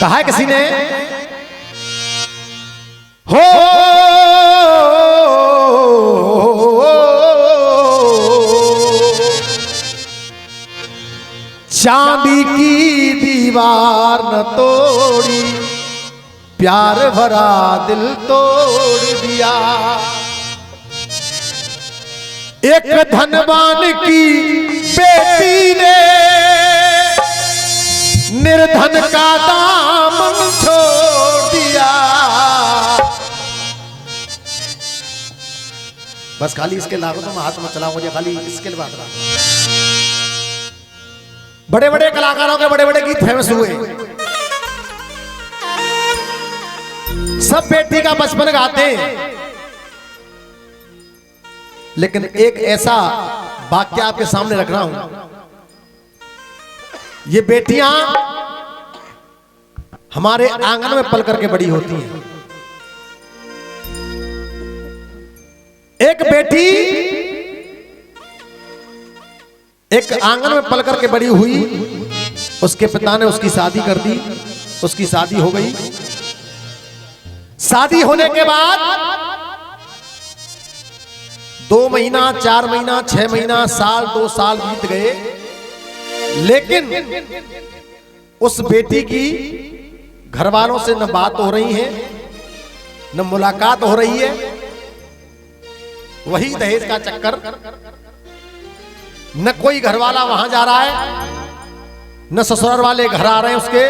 कहा है किसी ने, हो चांदी की दीवार न तोड़ी, प्यार भरा दिल तोड़ दिया। एक धनवान की बेटी ने निर्धन का दामन छोड़ दिया। बस खाली इसके लागू तो मैं हाथ में चलाऊं, मुझे खाली इसके बात रहा। बड़े बड़े कलाकारों के बड़े बड़े गीत फेमस हुए, सब बेटी का बचपन गाते हैं, लेकिन एक ऐसा वाक्य आपके सामने रख रहा हूं। ये बेटियां हमारे आंगन में पल करके बड़ी होती हैं। एक बेटी एक आंगन में पल करके बड़ी हुई, उसके पिता ने उसकी शादी कर दी, उसकी शादी हो गई। शादी होने के बाद 2 महीना, 4 महीना, 6 महीना, साल, 2 साल बीत गए, लेकिन उस बेटी की घर वालों से न बात हो रही है, न मुलाकात हो रही है। वही दहेज का चक्कर, न कोई घर वाला वहां जा रहा है, न ससुराल वाले घर आ रहे हैं उसके।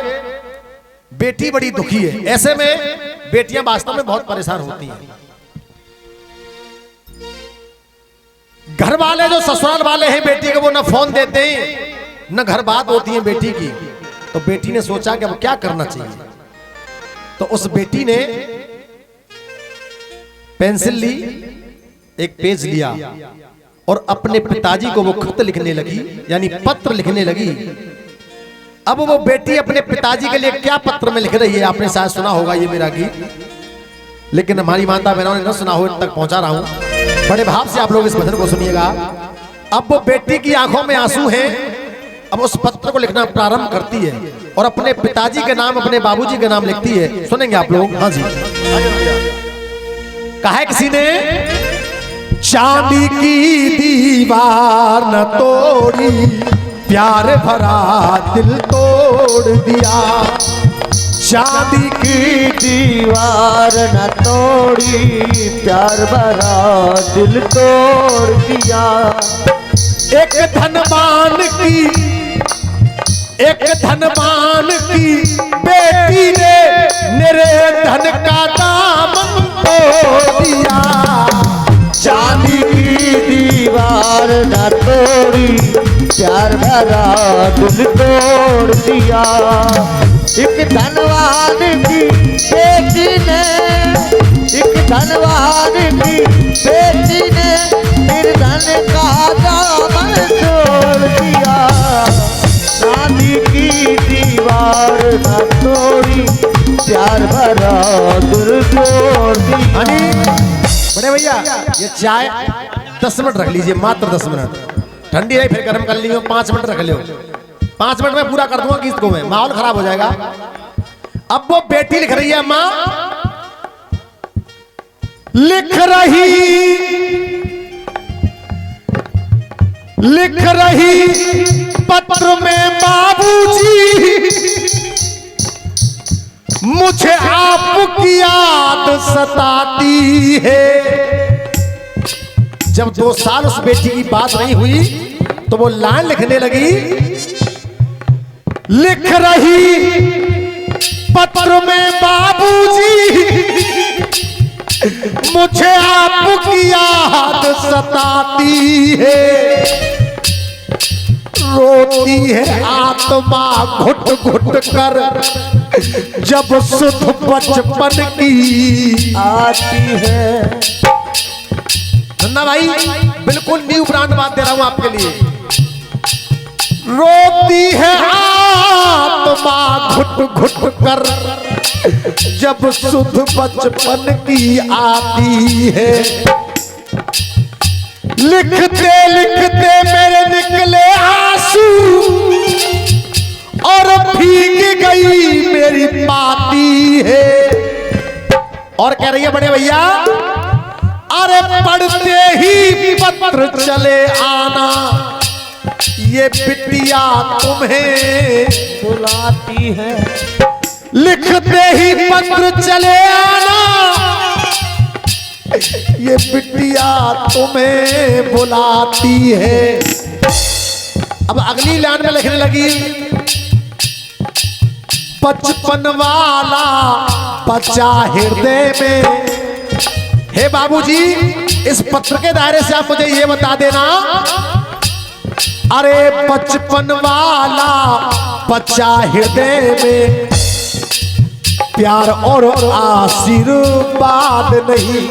बेटी बड़ी दुखी है। ऐसे में बेटियां वास्तव में बहुत परेशान होती हैं। घर वाले जो ससुराल वाले हैं बेटी को, वो न फोन देते हैं, न घर बात होती है बेटी की। तो बेटी ने सोचा कि अब क्या करना चाहिए। तो उस बेटी ने पेंसिल ली, एक पेज लिया और अपने पिताजी को वो खत लिखने लगी, यानी पत्र लिखने लगी। अब वो बेटी अपने पिताजी के लिए क्या पत्र में लिख रही है, आपने शायद सुना होगा ये मेरा गीत, लेकिन हमारी माता बहनों ने न सुना हो, तक पहुंचा रहा हूं। बड़े भाव से आप लोग इस भजन को सुनिएगा। अब वो बेटी की आंखों में आंसू हैं। अब उस पत्र को लिखना प्रारंभ करती है और अपने पिताजी के नाम, अपने बाबूजी के नाम लिखती है। सुनेंगे आप लोग? हाँ जी। कहा है किसी ने, चांदी की दीवार न तोड़ी, प्यार भरा दिल तोड़ दिया। चांदी की दीवार न तोड़ी, प्यार भरा दिल तोड़ दिया। एक धनवान की बेटी ने मेरे धन का दामन तोड़ दिया। चांदी की दीवार न तोड़ी, प्यार भरा दिल तोड़ दिया। एक धनवान की बेटी ने, एक धनवान की बेटी ने निर्धन का दामन तोड़ दिया। चांदी की दीवार न तोड़ी, प्यार भरा दिल तोड़ दिया। बड़े भैया ये चाय 10 मिनट रख लीजिए, मात्र 10 मिनट, ठंडी है फिर गर्म कर लीजिए। 5 मिनट रख लो, 5 मिनट में पूरा कर दूंगा गीत को मैं, माहौल खराब हो जाएगा। अब वो बेटी लिख रही है, मां लिख रही पत्र में, बाबूजी मुझे आपकी याद सताती है। जब 2 साल उस बेटी की बात नहीं हुई तो वो लाइन लिखने लगी, लिख रही पत्र में, बाबूजी मुझे आपकी याद सताती है। रोती है आत्मा घुट घुट कर, जब सुध बचपन की आती है। नन्ना भाई बिल्कुल न्यू ब्रांड बात दे रहा हूं आपके लिए। रोती है आत्मा घुट घुट कर, जब सुध बचपन की आती है। लिखते लिखते मेरे निकले आंसू और भीग गई मेरी कह रही है बड़े भैया, अरे पढ़ते ही पत्र चले आना, ये बिटिया तुम्हें बुलाती है। लिखते ही पत्र चले आना, ये बिटिया तुम्हें बुलाती है। अब अगली लाइन में लिखने लगी, बचपन वाला बच्चा हृदय में। हे बाबूजी, इस पत्र के दायरे से आप मुझे ये बता देना, अरे बचपन वाला बच्चा हृदय में, प्यार और आशीर्वाद नहीं।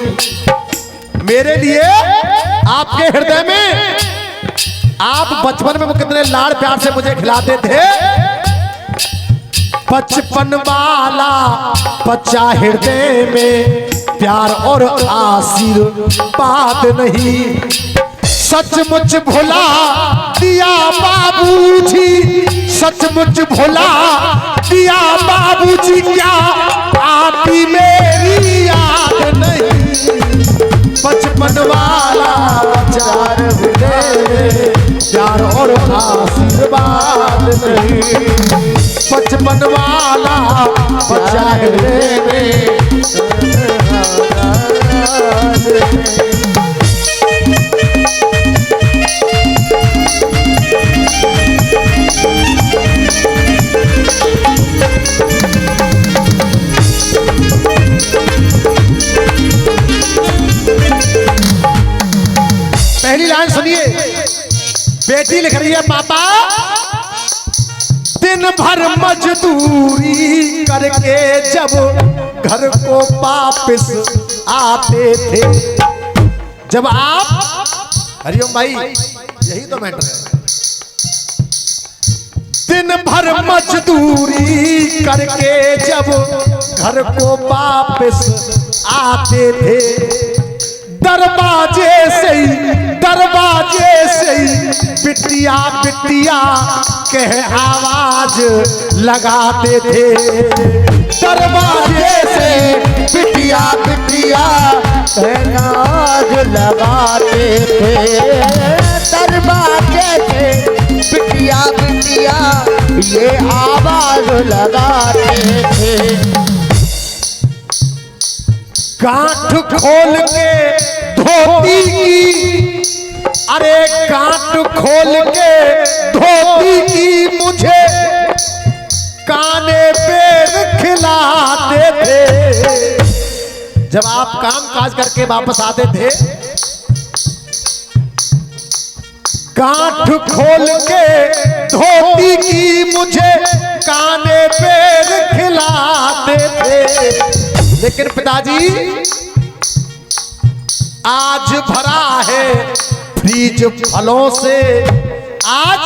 मेरे लिए आपके हृदय में, आप बचपन में कितने लाड़ प्यार से मुझे खिलाते थे। बचपन वाला बच्चा हृदय में, प्यार और आशीर्वाद नहीं। सचमुच भुला दिया बाबूजी, सचमुच भुला दिया बाबूजी, क्या आती मेरी याद नहीं। बचपन वाला प्यार हृदय में, प्यार और आशीर्वाद नहीं। बचपन वाला बच्चा हृदय में। पहली लाइन सुनिए, बेटी लिख रही है, पापा दिन भर मजदूरी करके जब घर को वापस आते थे। जब आप, हरिओम भाई, यही तो मैटर है। दिन भर मजदूरी करके जब घर को वापस आते थे, दरवाजे से ही बिटिया बिटिया कह आवाज लगाते थे। दरवाजे से बिटिया बिटिया कह आवाज लगाते थे। दरवाजे से बिटिया बिटिया ये आवाज लगाते थे। गांठ खोल के धोती की, अरे गांठ खोल के धोती की मुझे काने पे खिलाते थे। जब आप काम काज करके वापस आते थे, गांठ खोल के धोती की मुझे काने पे खिलाते थे। लेकिन पिताजी, आज भरा है फ्रीज फलों से, आज,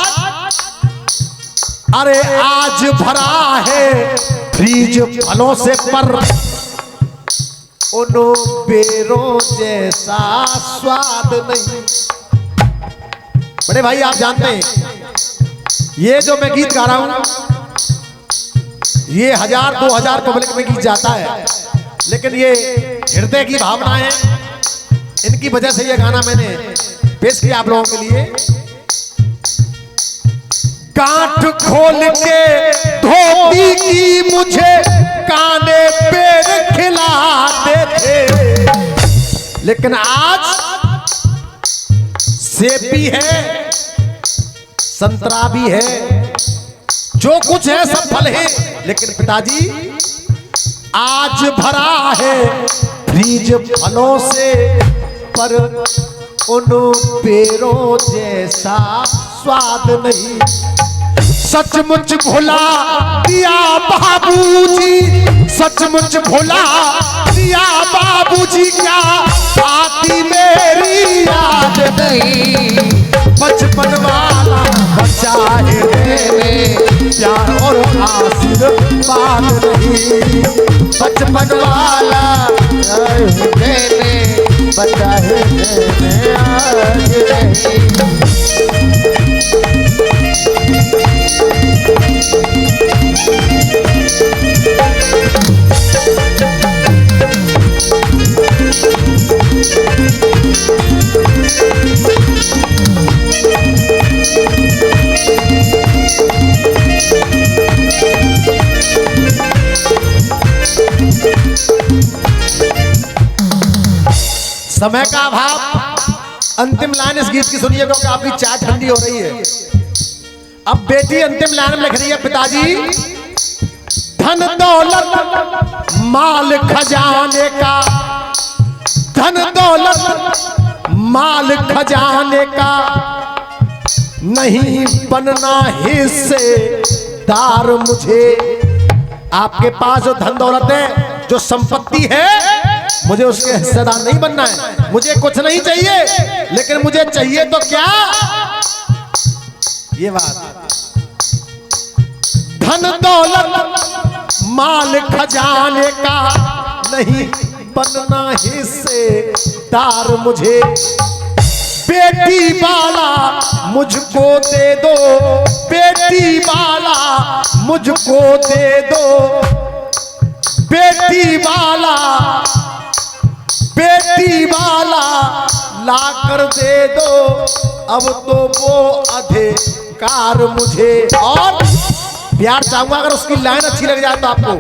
अरे आज भरा है फ्रीज फलों से, पर उन बेरों जैसा स्वाद नहीं। बड़े भाई, आप जानते हैं ये जो मैं गीत गा रहा हूं, ये 1000-2000 पब्लिक में गीत जाता है, लेकिन ये हृदय की भावना है। इनकी वजह से ये गाना मैंने पेश किया आप लोगों के लिए। गांठ खोल के धोती की मुझे काने पे खिलाते थे, लेकिन आज सेब भी है, संतरा भी है, जो कुछ है सब फल है। लेकिन पिताजी, आज भरा है फ्रीज फलों से, पर उन पेड़ों जैसा स्वाद नहीं। सचमुच भुला दिया बाबूजी, सचमुच भुला दिया बाबूजी, क्या आती मेरी याद नहीं। बचपन वाला बच्चा हृदय में, प्यार और आशीर्वाद नहीं। बचपन वाला हृदय में, बच्चा हृदय में आज नहीं। समय का अभाव, अंतिम लाइन इस गीत की सुनिए क्योंकि आपकी चाय ठंडी हो रही है। अब बेटी अंतिम लाइन में लिख रही है, पिताजी धन दौलत माल खजाने का, धन दौलत माल खजाने का नहीं बनना हिस्सेदार मुझे। आपके पास जो धन दौलत है, जो संपत्ति है, मुझे उसके हिस्सेदार नहीं बनना है। मुझे कुछ नहीं चाहिए, लेकिन मुझे चाहिए तो क्या, ये बात। धन दौलत माल खजाने का नहीं बनना हिस्सेदार मुझे। बेटी वाला मुझको दे दो, बेटी वाला मुझको दे दो, बेटी वाला, बेटी वाला लाकर दे दो, अब तो वो अधिकार मुझे। और प्यार चाहूंगा अगर उसकी लाइन अच्छी लग जाए तो आपको।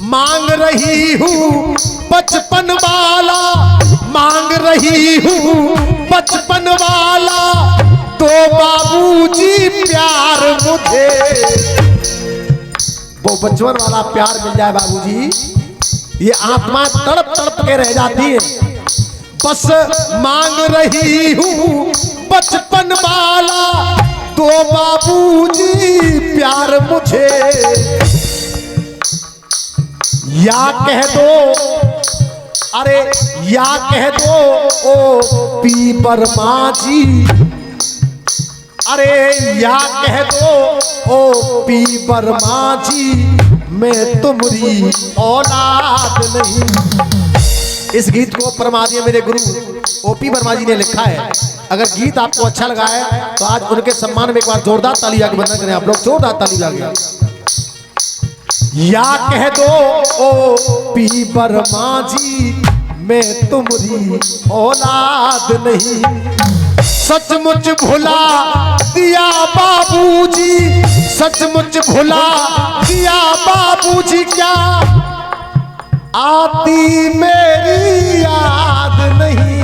मांग रही हूँ बचपन वाला, मांग रही हूँ बचपन वाला, तो बाबूजी प्यार मुझे। वो बचपन वाला प्यार मिल जाए बाबूजी, ये आत्मा तड़प तड़प के रह जाती है। बस मांग रही हूँ बचपन वाला, तो बाबूजी प्यार मुझे। या कह दो, अरे या कह दो ओ पी वर्मा जी, अरे या कह दो ओ पी वर्मा जी, मैं तुम्हारी औलाद नहीं। इस गीत को परमादि मेरे गुरु ओपी वर्मा जी ने लिखा है। अगर गीत आपको अच्छा लगा है तो आज उनके सम्मान में एक बार जोरदार ताली आगे बंधन करें आप लोग, जोरदार ताली लगे। या कह दो ओ पी वर्मा जी, मैं तुम्हारी औलाद नहीं। सचमुच भुला दिया बाबूजी, सचमुच भुला दिया बाबूजी, क्या आती मेरी याद नहीं।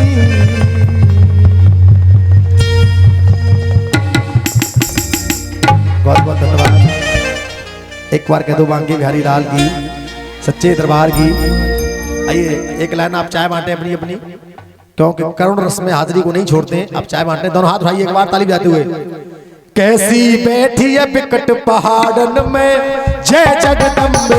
बहुत बहुत धन्यवाद। एक बार कह दो बांके बिहारी लाल की, सच्चे दरबार की। आइए एक लाइन आप चाय बांटे अपनी अपनी, क्योंकि करुण रस में हाजिरी को नहीं छोड़ते। आप चाय बांटने, दोनों हाथ उठाइए एक बार ताली बजाते हुए। कैसी बैठी है बिकट पहाड़न में, जय जगदम्बे